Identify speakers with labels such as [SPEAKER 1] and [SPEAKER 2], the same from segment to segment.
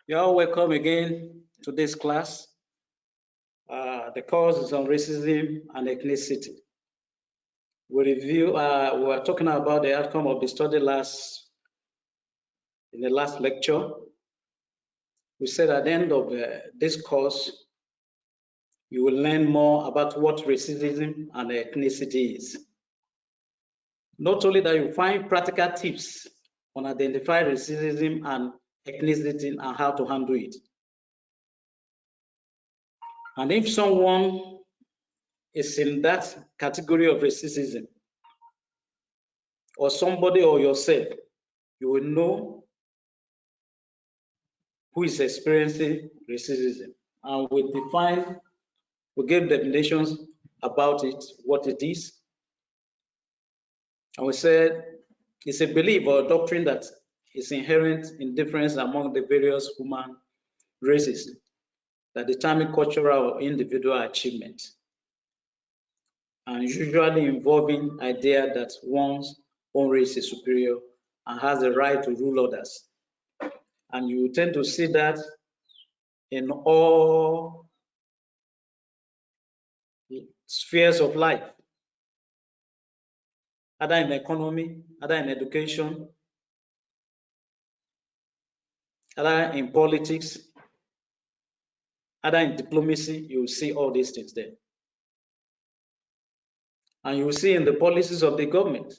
[SPEAKER 1] You're all welcome again to this class. The course is on racism and ethnicity. We were talking about the outcome of the study in the last lecture. We said at the end of this course, you will learn more about what racism and ethnicity is. Not only that, you find practical tips on identifying racism and ethnicity and how to handle it. And if someone is in that category of racism, or somebody or yourself, you will know who is experiencing racism. And we gave definitions about it, what it is. And we said it's a belief or a doctrine that is inherent in difference among the various human races that determine cultural or individual achievement, and usually involving idea that one's own race is superior and has the right to rule others. And you tend to see that in all spheres of life, either in economy, either in education, either in politics, either in diplomacy. You will see all these things there. And you will see in the policies of the government.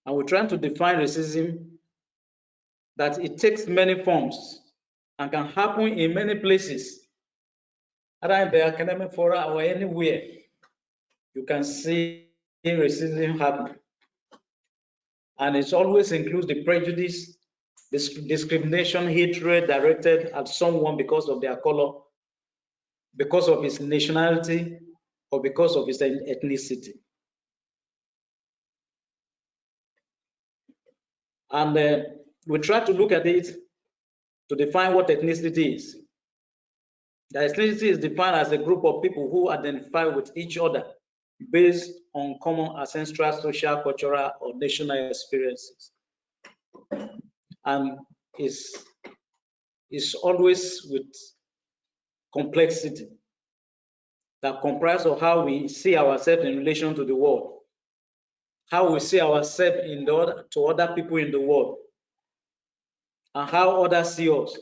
[SPEAKER 1] And we're trying to define racism that it takes many forms and can happen in many places, either in the academic forum or anywhere. You can see racism happening. And it always includes the prejudice, discrimination, hatred directed at someone because of their color, because of his nationality, or because of his ethnicity. And we try to look at it to define what ethnicity is. The ethnicity is defined as a group of people who identify with each other based on common ancestral, social, cultural, or national experiences. And it's always with complexity that comprises of how we see ourselves in relation to the world, how we see ourselves to other people in the world, and how others see us.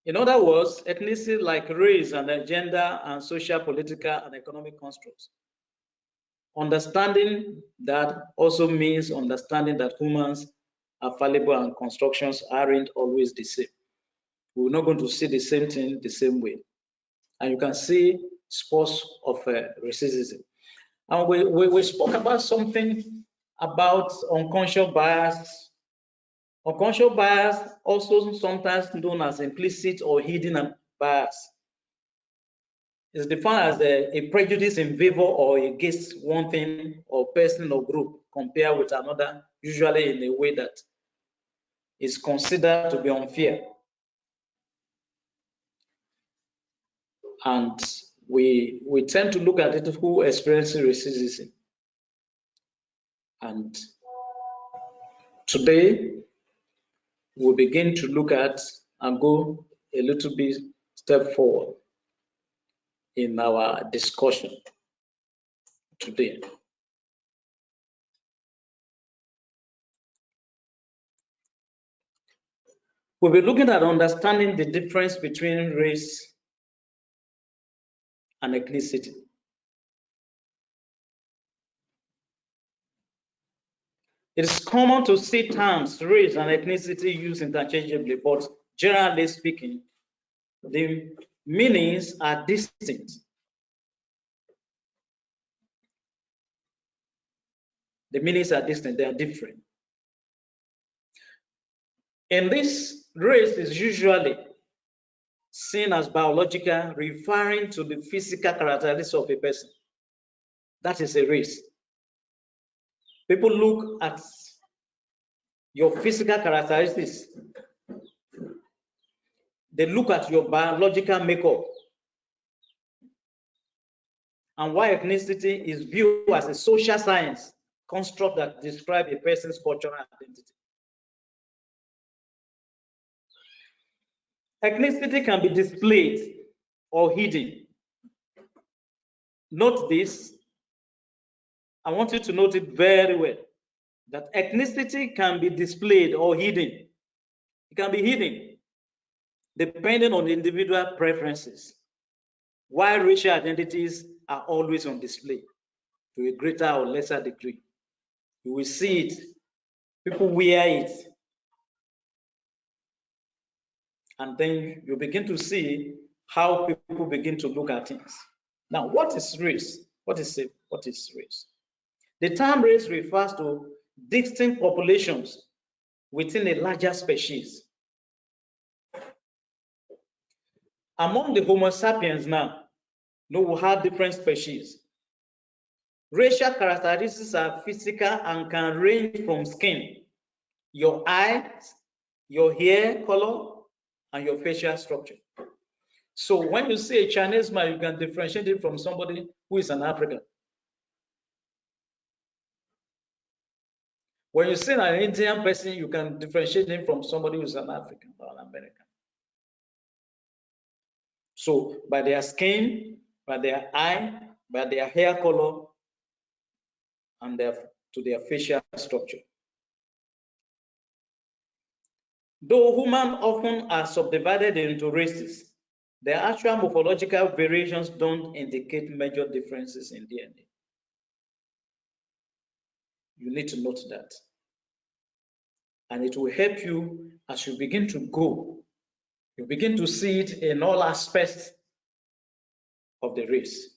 [SPEAKER 1] In other words, ethnicity like race and gender and social, political, and economic constructs. Understanding that also means understanding that humans are fallible and constructions aren't always the same. We're not going to see the same thing the same way. And you can see spots of racism. And we spoke about something about unconscious bias. Unconscious bias, also sometimes known as implicit or hidden bias, is defined as a prejudice in favor or against one thing or person or group compared with another, usually in a way that is considered to be unfair. And we tend to look at it who experiences racism. And today, we'll begin to look at and go a little bit step forward in our discussion today. We'll be looking at understanding the difference between race and ethnicity. It is common to see terms race and ethnicity used interchangeably, but generally speaking, the meanings are distinct. The meanings are distinct, they are different. In this, race is usually seen as biological, referring to the physical characteristics of a person. That is a race. People look at your physical characteristics. They look at your biological makeup. And why ethnicity is viewed as a social science construct that describes a person's cultural identity. Ethnicity can be displayed or hidden. Note this. I want you to note it very well, that ethnicity can be displayed or hidden. It can be hidden depending on individual preferences, while racial identities are always on display to a greater or lesser degree. You will see it. People wear it. And then you begin to see how people begin to look at things. Now, what is race? What is race? The term race refers to distinct populations within a larger species. Among the Homo sapiens now, we have different species. Racial characteristics are physical and can range from skin, your eyes, your hair color, and your facial structure. So when you see a Chinese man, you can differentiate it from somebody who is an African. When you see an Indian person, you can differentiate him from somebody who is an African or an American. So by their skin, by their eye, by their hair color, and to their facial structure. Though humans often are subdivided into races, their actual morphological variations don't indicate major differences in DNA. You need to note that. And it will help you as you begin to go. You begin to see it in all aspects of the race.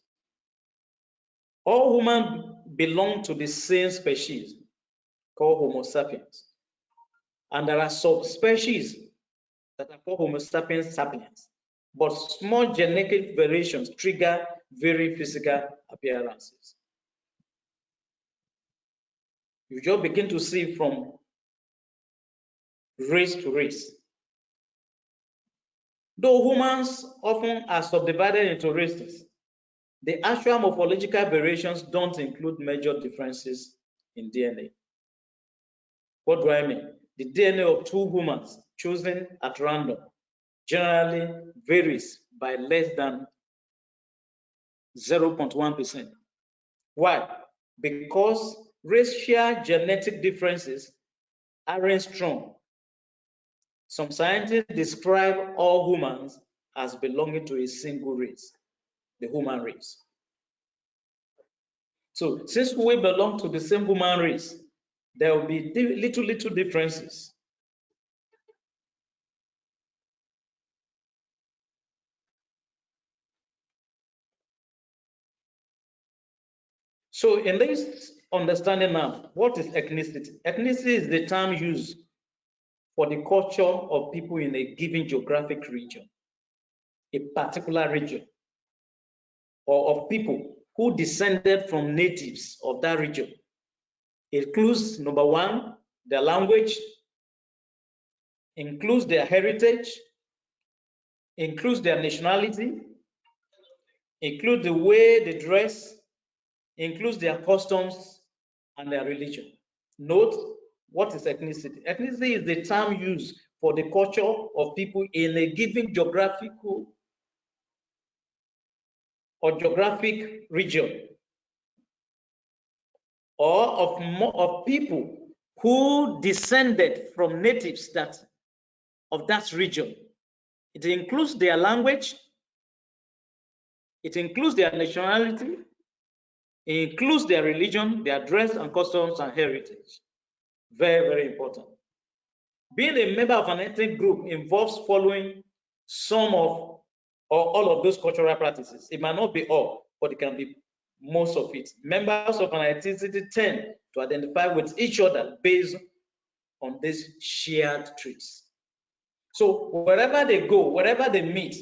[SPEAKER 1] All humans belong to the same species called Homo sapiens. And there are subspecies that are called Homo sapiens sapiens. But small genetic variations trigger very physical appearances. You just begin to see from race to race. Though humans often are subdivided into races, the actual morphological variations don't include major differences in DNA. What do I mean? The DNA of two humans chosen at random generally varies by less than 0.1%. Why? Because racial genetic differences aren't strong. Some scientists describe all humans as belonging to a single race, the human race. So since we belong to the same human race, there will be little differences. So in this understanding now, what is ethnicity? Ethnicity is the term used for the culture of people in a given geographic region, a particular region, or of people who descended from natives of that region. It includes, number one, their language, includes their heritage, includes their nationality, includes the way they dress, includes their customs and their religion. Note, what is ethnicity? Ethnicity is the term used for the culture of people in a given geographical or geographic region, or of people who descended from natives of that region. It includes their language, it includes their nationality, it includes their religion, their dress and customs and heritage. Very, very important. Being a member of an ethnic group involves following some of or all of those cultural practices. It might not be all, but it can be most of it. Members of an ethnicity tend to identify with each other based on these shared traits. So wherever they go, wherever they meet,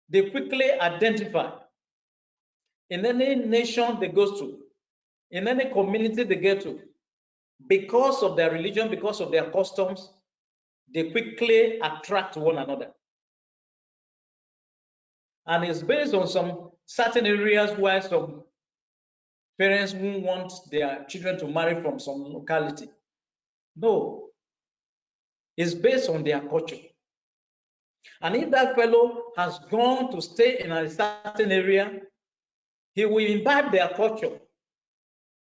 [SPEAKER 1] they quickly identify. In any nation they go to, in any community they get to, because of their religion, because of their customs, they quickly attract one another. And it's based on some certain areas where some parents who want their children to marry from some locality. No, it's based on their culture. And if that fellow has gone to stay in a certain area, he will imbibe their culture,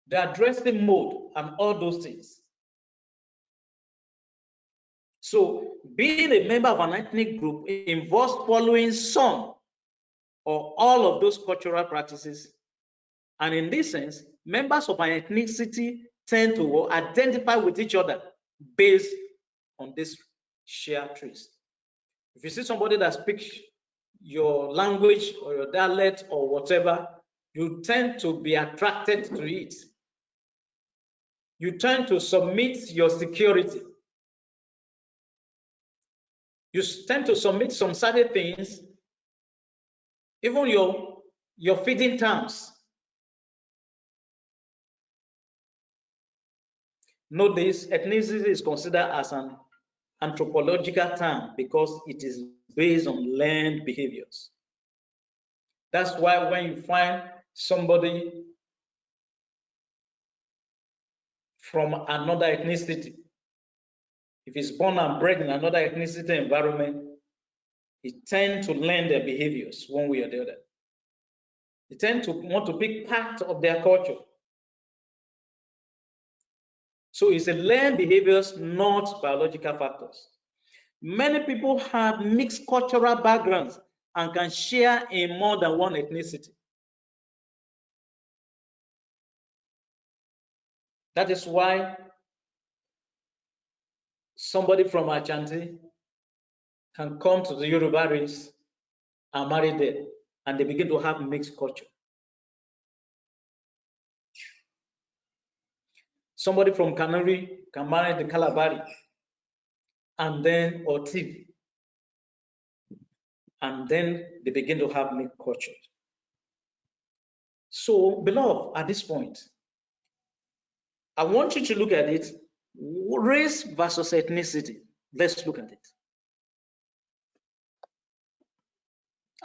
[SPEAKER 1] their dressing mode, and all those things. So being a member of an ethnic group involves following some or all of those cultural practices. And in this sense, members of an ethnicity tend to identify with each other based on this shared traits. If you see somebody that speaks your language or your dialect or whatever, you tend to be attracted to it. You tend to submit your security. You tend to submit some certain things, even your feeding terms. Note this, ethnicity is considered as an anthropological term because it is based on learned behaviors. That's why when you find somebody from another ethnicity, if he's born and bred in another ethnicity environment, he tends to learn their behaviors one way or the other. They tend to want to be part of their culture. So it's a learned behaviors, not biological factors. Many people have mixed cultural backgrounds and can share in more than one ethnicity. That is why somebody from Ashanti can come to the Yoruba race and marry there, and they begin to have mixed culture. Somebody from Kanuri can marry the Kalabari, and then Otiv, and then they begin to have mixed culture. So, beloved, at this point, I want you to look at it, race versus ethnicity. Let's look at it.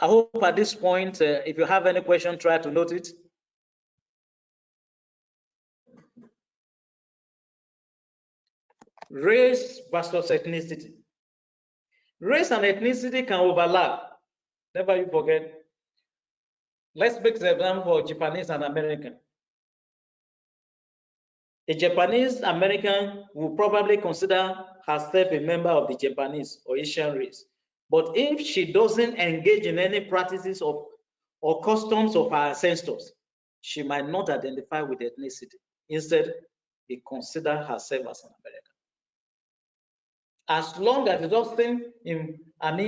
[SPEAKER 1] I hope at this point, if you have any question, try to note it. Race versus ethnicity. Race and ethnicity can overlap. Never you forget. Let's make the example for Japanese and American. A Japanese American will probably consider herself a member of the Japanese or Asian race. But if she doesn't engage in any practices of or customs of her ancestors, she might not identify with ethnicity. Instead, they consider herself as an American. As long as he doesn't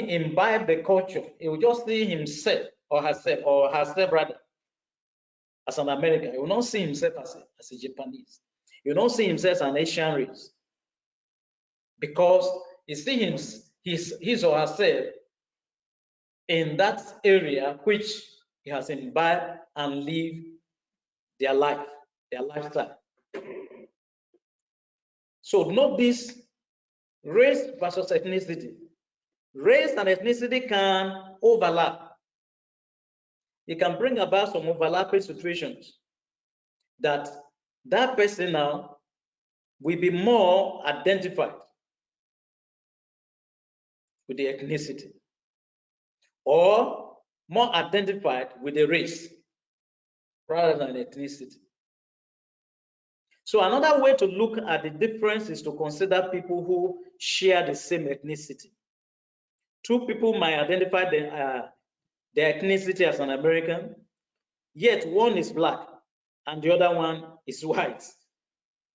[SPEAKER 1] imbibe the culture, he will just see himself or herself rather as an American. He will not see himself as a Japanese. He will not see himself as an Asian race because he sees his or herself in that area which he has imbibed and live their life, their lifestyle. So note this, race versus ethnicity. Race and ethnicity can overlap. It can bring about some overlapping situations that person now will be more identified with the ethnicity or more identified with the race rather than ethnicity. So another way to look at the difference is to consider people who share the same ethnicity. Two people might identify their ethnicity as an American, yet one is black and the other one is white.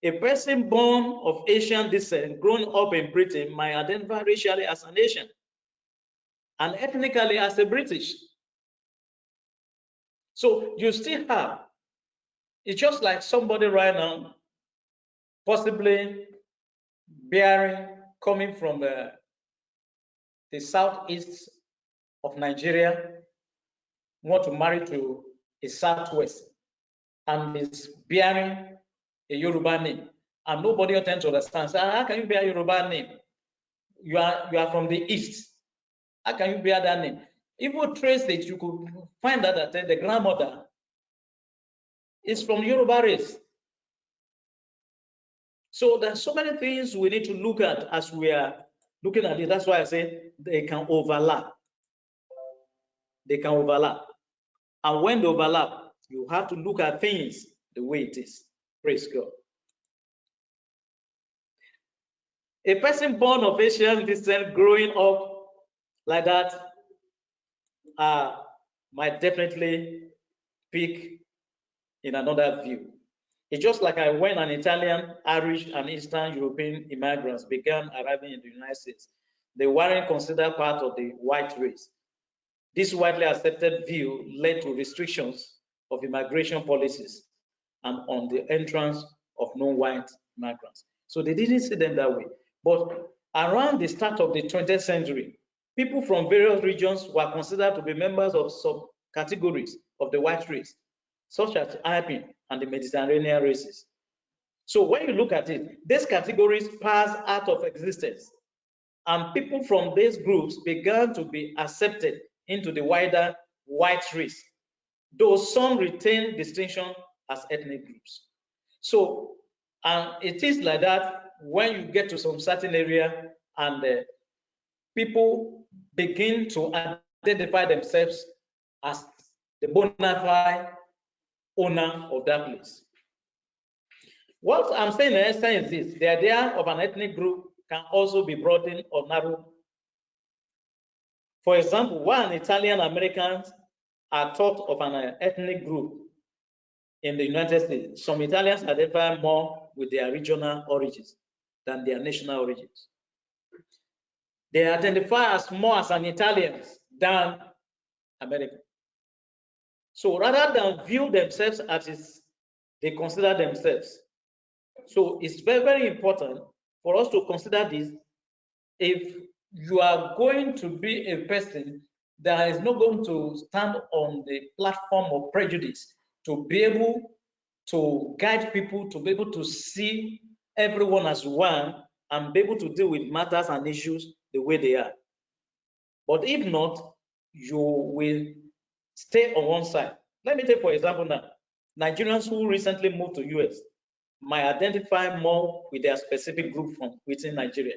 [SPEAKER 1] A person born of Asian descent, grown up in Britain, might identify racially as an Asian and ethnically as a British. So you still have, it's just like somebody right now, possibly coming from the southeast of Nigeria, want to marry to a southwest, and is bearing a Yoruba name, and nobody tends to understand. So how can you bear a Yoruba name? You are from the east. How can you bear that name? If you trace it, you could find out that the grandmother is from Yoruba race. So there's so many things we need to look at as we are Looking at it, that's why I say they can overlap. They can overlap. And when they overlap, you have to look at things the way it is. Praise God. A person born of Asian descent growing up like that might definitely pick in another view. It's just like when an Italian, Irish, and Eastern European immigrants began arriving in the United States, they weren't considered part of the white race. This widely accepted view led to restrictions of immigration policies and on the entrance of non-white migrants. So they didn't see them that way. But around the start of the 20th century, people from various regions were considered to be members of subcategories of the white race, such as Arabian and the Mediterranean races. So when you look at it, these categories passed out of existence, and people from these groups began to be accepted into the wider white race, though some retain distinction as ethnic groups. So, and it is like that when you get to some certain area and people begin to identify themselves as the bona fide owner of that place. What I'm saying in essence is this: the idea of an ethnic group can also be broadened or narrowed. For example, when Italian Americans are thought of an ethnic group in the United States, some Italians identify more with their regional origins than their national origins. They identify as more as an Italians than American. So rather than view themselves as they consider themselves. So it's very, very important for us to consider this. If you are going to be a person that is not going to stand on the platform of prejudice, to be able to guide people, to be able to see everyone as one, and be able to deal with matters and issues the way they are. But if not, you will stay on one side. Let me take, for example, now, Nigerians who recently moved to US might identify more with their specific group from within Nigeria.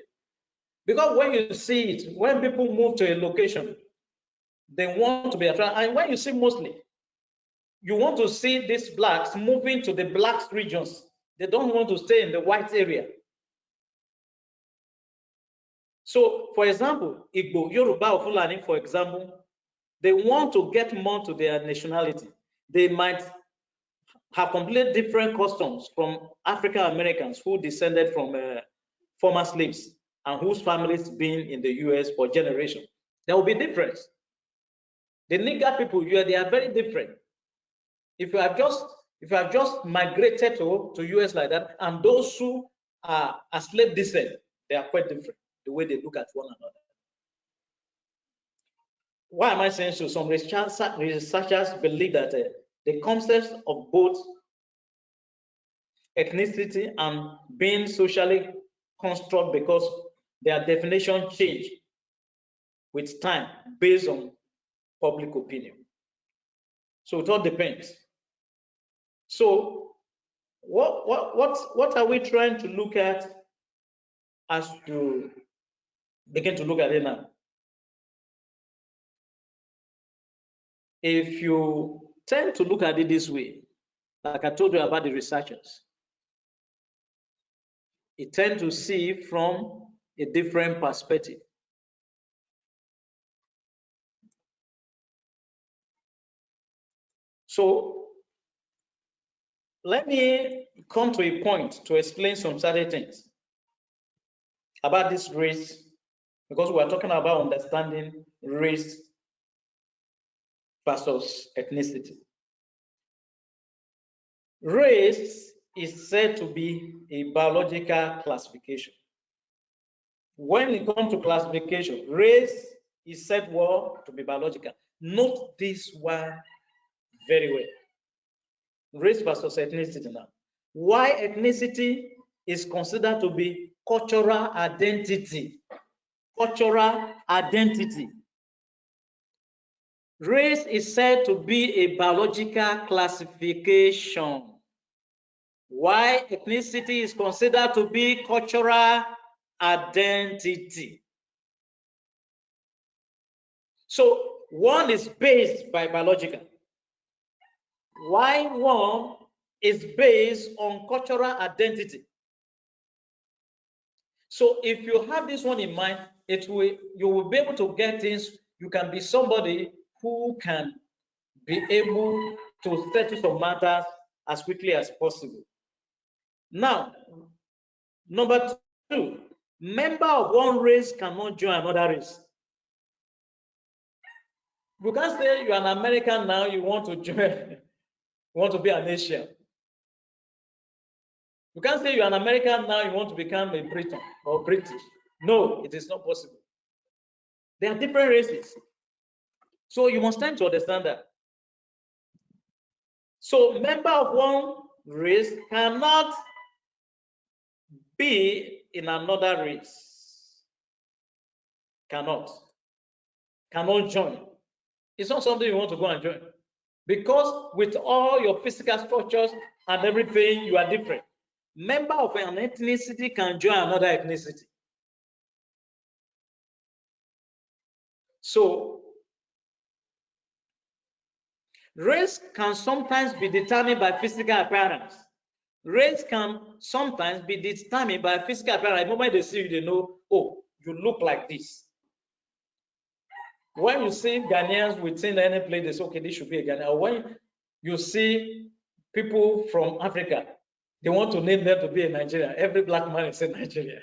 [SPEAKER 1] Because when you see it, when people move to a location, they want to be attracted. And when you see mostly, you want to see these blacks moving to the black regions. They don't want to stay in the white area. So, for example, Igbo, Yoruba, or Fulani, for example, they want to get more to their nationality. They might have completely different customs from African Americans who descended from former slaves and whose families been in the US for generations. There will be difference. The nigger people, they are very different. If you have just migrated to US like that, and those who are a slave descent, they are quite different, the way they look at one another. Why am I saying so? Some researchers believe that the concepts of both ethnicity and being socially construct because their definition change with time based on public opinion. So it all depends. So what are we trying to look at as to begin to look at it now? If you tend to look at it this way, like I told you about the researchers, you tend to see from a different perspective. So let me come to a point to explain some certain things about this race, because we are talking about understanding race versus ethnicity. Race is said to be a biological classification. When it comes to classification, race is said to be biological. Note this one very well. Race versus ethnicity now. Why ethnicity is considered to be cultural identity. Cultural identity. Race is said to be a biological classification. Why ethnicity is considered to be cultural identity. So one is based by biological, while one is based on cultural identity. So if you have this one in mind, you will be able to get things. You can be somebody who can be able to settle some matters as quickly as possible. Now, number two, member of one race cannot join another race. You can't say you're an American now, you want to join, you want to be an Asian. You can't say you're an American now, you want to become a Briton or British. No, it is not possible. They are different races. So you must tend to understand that. So member of one race cannot be in another race. Cannot join. It's not something you want to go and join. Because with all your physical structures and everything, you are different. Member of an ethnicity can join another ethnicity. So race can sometimes be determined by physical appearance. Race can sometimes be determined by physical appearance. The moment they see you, they know, oh, you look like this. When you see Ghanaians within any place, they say, okay, this should be a Ghanaian. Or when you see people from Africa, they want to name them to be a Nigerian. Every black man is a Nigerian.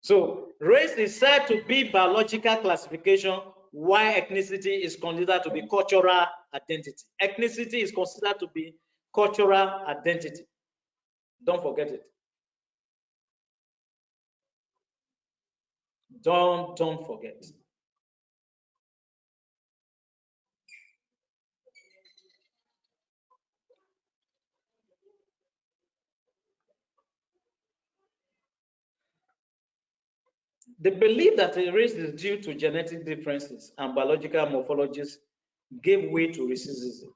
[SPEAKER 1] So race is said to be biological classification, while ethnicity is considered to be cultural identity. Ethnicity is considered to be cultural identity. Don't forget it. Don't forget. The belief that a race is due to genetic differences and biological morphologies gave way to racism.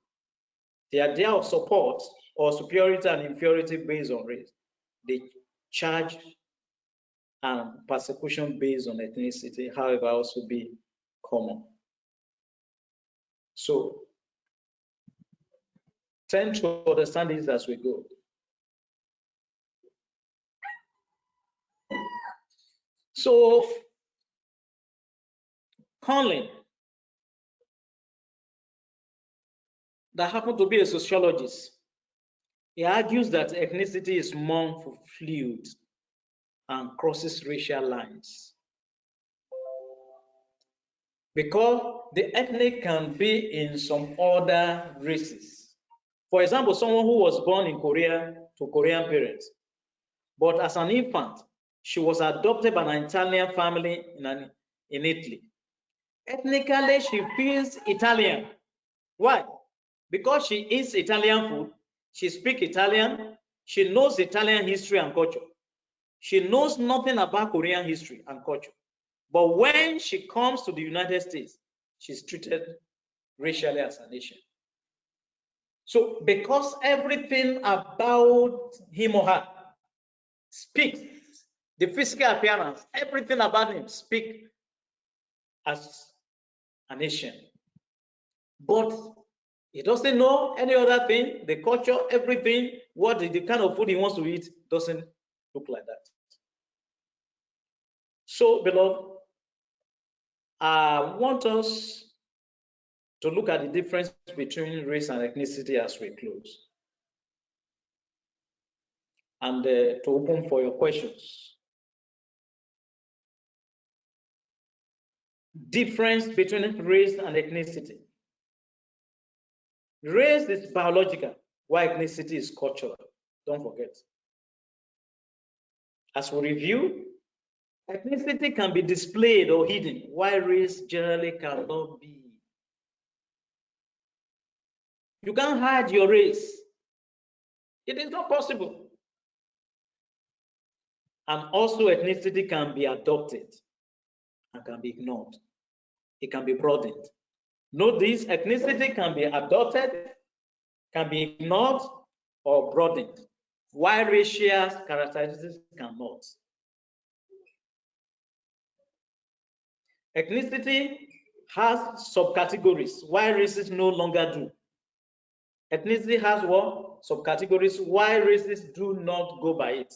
[SPEAKER 1] The idea of support or superiority and inferiority based on race, the charge and persecution based on ethnicity, however, also be common. So tend to understand this as we go. So Conlin, that happened to be a sociologist, he argues that ethnicity is more fluid and crosses racial lines. Because the ethnic can be in some other races. For example, someone who was born in Korea to Korean parents, but as an infant, she was adopted by an Italian family in Italy. Ethnically, she feels Italian. Why? Because she eats Italian food, she speaks Italian, she knows Italian history and culture. She knows nothing about Korean history and culture. But when she comes to the United States, she's treated racially as an Asian. So because everything about him or her speaks, the physical appearance, everything about him speaks as an Asian. But he doesn't know any other thing, the culture, everything, what the kind of food he wants to eat doesn't look like that. So, beloved, I want us to look at the difference between race and ethnicity as we close. And to open for your questions. Difference between race and ethnicity. Race is biological, while ethnicity is cultural. Don't forget. As we review, ethnicity can be displayed or hidden, while race generally cannot be. You can't hide your race. It is not possible. And also, ethnicity can be adopted and can be ignored. It can be broadened. Note this, ethnicity can be adopted, can be ignored, or broadened, while racial characteristics cannot. Ethnicity has subcategories, why races no longer do. Ethnicity has what? Subcategories, why races do not go by it.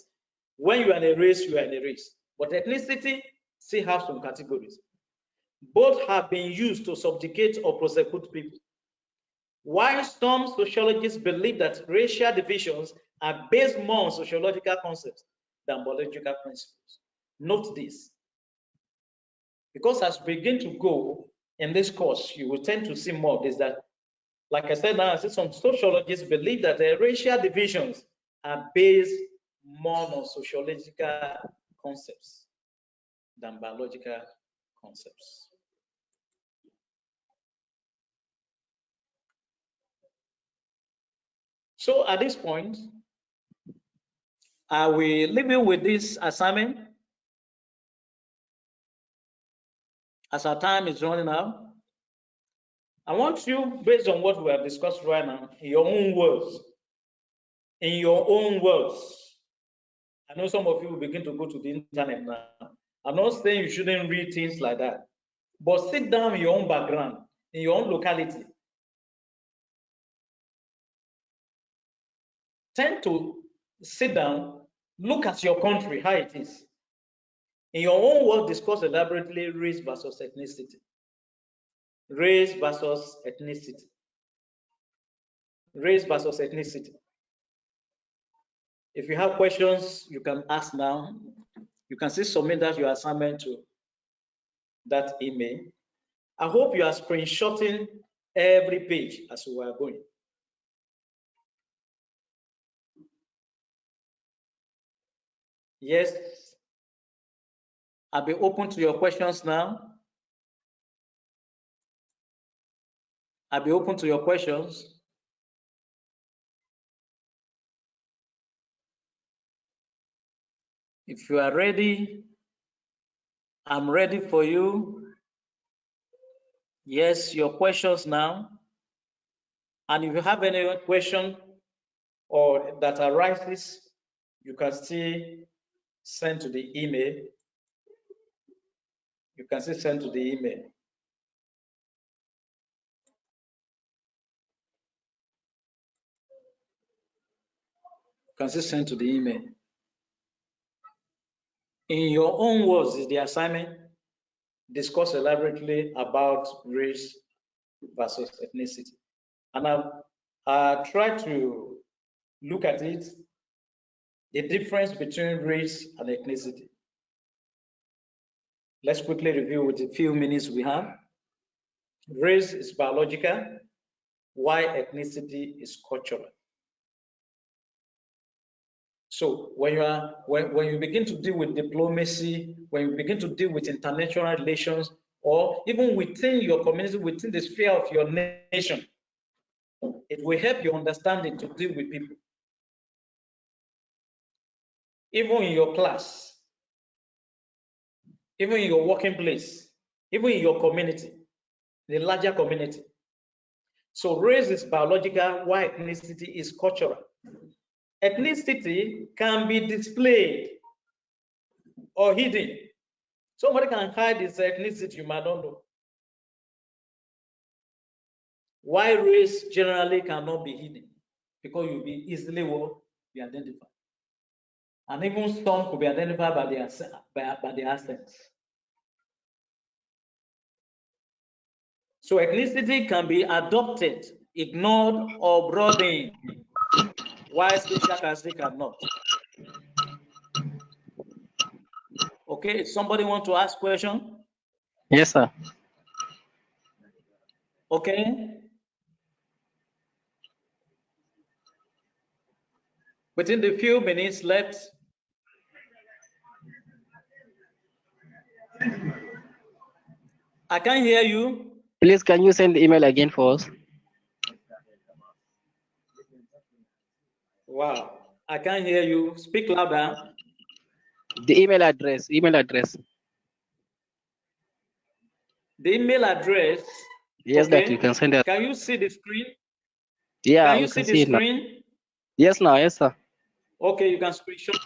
[SPEAKER 1] When you are in a race, you are in a race. But ethnicity still have some categories. Both have been used to subjugate or prosecute people. While some sociologists believe that racial divisions are based more on sociological concepts than biological principles. Note this, because as we begin to go in this course, you will tend to see more of this, that, like I said now, I see some sociologists believe that the racial divisions are based more on sociological concepts than biological concepts. So at this point, I will leave you with this assignment as our time is running out. I want you, based on what we have discussed right now, in your own words, I know some of you will begin to go to the internet now. I'm not saying you shouldn't read things like that, but sit down in your own background, in your own locality. Tend to sit down, look at your country, how it is. In your own words, discuss elaborately race versus ethnicity. Race versus ethnicity. Race versus ethnicity. If you have questions, you can ask now. You can still submit that your assignment to that email. I hope you are screenshotting every page as we are going. Yes, I'll be open to your questions now. I'll be open to your questions. If you are ready, I'm ready for you. Yes, your questions now. And if you have any question or that arises, you can still send to the email. You can still send to the email. You can still send to the email. In your own words is the assignment. Discuss elaborately about race versus ethnicity. And I'll try to look at it, the difference between race and ethnicity. Let's quickly review with the few minutes we have. Race is biological, while ethnicity is cultural. So when you begin to deal with diplomacy, when you begin to deal with international relations, or even within your community, within the sphere of your nation, it will help your understanding to deal with people. Even in your class, even in your working place, even in your community, the larger community. So race is biological, while ethnicity is cultural. Ethnicity can be displayed or hidden. Somebody can hide his ethnicity, you might not know. Why race generally cannot be hidden? Because you'll be easily will be identified. And even some could be identified by their accents. So ethnicity can be adopted, ignored, or broadened, while special characteristic cannot. Okay, somebody want to ask question?
[SPEAKER 2] Yes, sir.
[SPEAKER 1] Okay. Within the few minutes left, I can't hear you.
[SPEAKER 2] Please, can you send the email again for us?
[SPEAKER 1] Wow, I can't hear you. Speak louder.
[SPEAKER 2] The email address.
[SPEAKER 1] The email address.
[SPEAKER 2] Yes,
[SPEAKER 1] Okay.
[SPEAKER 2] that you can send it.
[SPEAKER 1] Can you see the screen?
[SPEAKER 2] Yeah,
[SPEAKER 1] Can you
[SPEAKER 2] we
[SPEAKER 1] see
[SPEAKER 2] can
[SPEAKER 1] the
[SPEAKER 2] see it now.
[SPEAKER 1] screen?
[SPEAKER 2] Yes, now, yes, sir.
[SPEAKER 1] Okay, you can screenshot.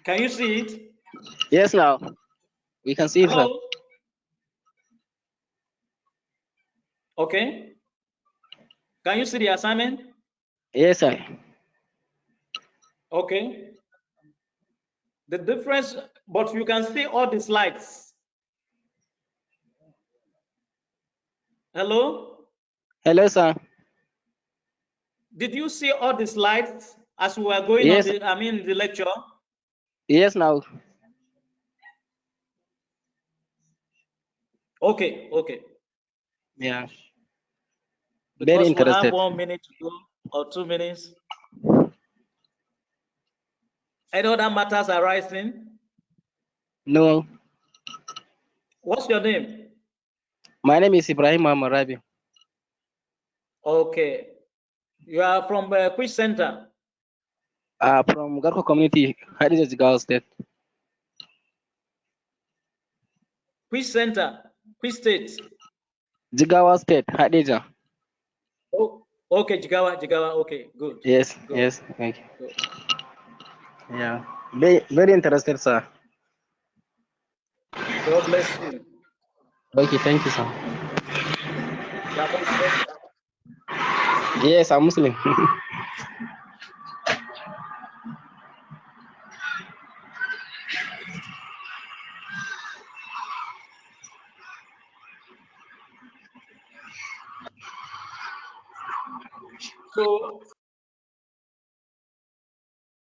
[SPEAKER 1] Can you see it?
[SPEAKER 2] Yes, now. We can see it, sir.
[SPEAKER 1] Hello? Okay. Can you see the assignment?
[SPEAKER 2] Yes, sir.
[SPEAKER 1] Okay. The difference, but you can see all the slides. Hello?
[SPEAKER 2] Hello, sir.
[SPEAKER 1] Did you see all the slides as we were going on
[SPEAKER 2] Yes.
[SPEAKER 1] the lecture?
[SPEAKER 2] Yes, now.
[SPEAKER 1] Okay, okay.
[SPEAKER 2] Yeah. Very
[SPEAKER 1] Because we have
[SPEAKER 2] interested.
[SPEAKER 1] 1 minute to go or 2 minutes. Any other matters arising?
[SPEAKER 2] No.
[SPEAKER 1] What's your name?
[SPEAKER 2] My name is Ibrahim Amarabi.
[SPEAKER 1] Okay. You are from which center?
[SPEAKER 2] From Garko community, Hadija Jigawa State.
[SPEAKER 1] Which center? Which state?
[SPEAKER 2] Jigawa State, Hadija.
[SPEAKER 1] Oh, okay, Jigawa, Jigawa. Okay, good.
[SPEAKER 2] Yes,
[SPEAKER 1] Good.
[SPEAKER 2] yes. Thank you.
[SPEAKER 1] Good.
[SPEAKER 2] Yeah. Very interested, sir.
[SPEAKER 1] God bless you.
[SPEAKER 2] Okay, thank you, sir.
[SPEAKER 1] You are Muslim.
[SPEAKER 2] Yes, I'm Muslim.
[SPEAKER 1] So